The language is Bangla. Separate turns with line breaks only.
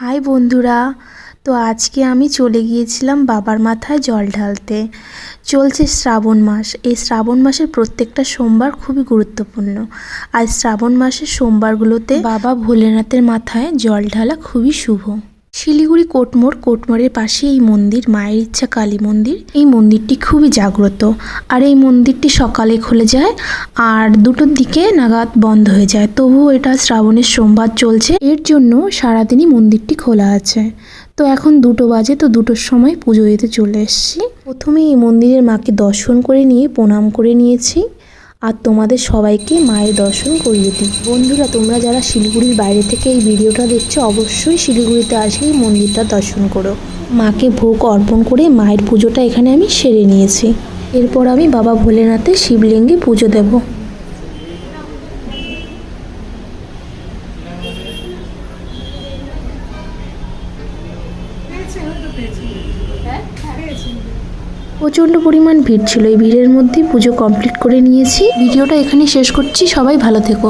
হাই বন্ধুরা, তো আজকে আমি চলে গিয়েছিলাম বাবার মাথায় জল ঢালতে। চলছে শ্রাবণ মাস। এই শ্রাবণ মাসের প্রত্যেকটা সোমবার খুবই গুরুত্বপূর্ণ। আর শ্রাবণ মাসের সোমবারগুলোতে বাবা ভোলেনাথের মাথায় জল ঢালা খুবই শুভ। শিলিগুড়ি কোটমোড়ের পাশে এই মন্দির, মায়ের ইচ্ছা কালী মন্দির। এই মন্দিরটি খুবই জাগ্রত। আর এই মন্দিরটি সকালে খুলে যায় আর 2টোর দিকে নাগাদ বন্ধ হয়ে যায়। তবুও এটা শ্রাবণের সোমবার চলছে, এর জন্য সারাদিনই মন্দিরটি খোলা আছে। তো এখন 2টো বাজে, তো 2টোর সময় পুজো দিতে চলে এসেছি। প্রথমে এই মন্দিরের মাকে দর্শন করে নিয়ে প্রণাম করে নিয়েছি আর তোমাদের সবাইকে মায়ের দর্শন করিয়ে দিই। বন্ধুরা, তোমরা যারা শিলিগুড়ির বাইরে থেকে এই ভিডিওটা দেখছো, অবশ্যই শিলিগুড়িতে আসে এই মন্দিরটা দর্শন করো। মাকে ভোগ অর্পণ করে মায়ের পুজোটা এখানে আমি সেরে নিয়েছি। এরপর আমি বাবা ভোলেনাথের শিবলিঙ্গে পুজো দেব। প্রচণ্ড পরিমাণ ভিড় ছিল। এই ভিড়ের মধ্যে পুজো কমপ্লিট করে নিয়েছি। ভিডিওটা এখানেই শেষ করছি। সবাই ভালো থেকো।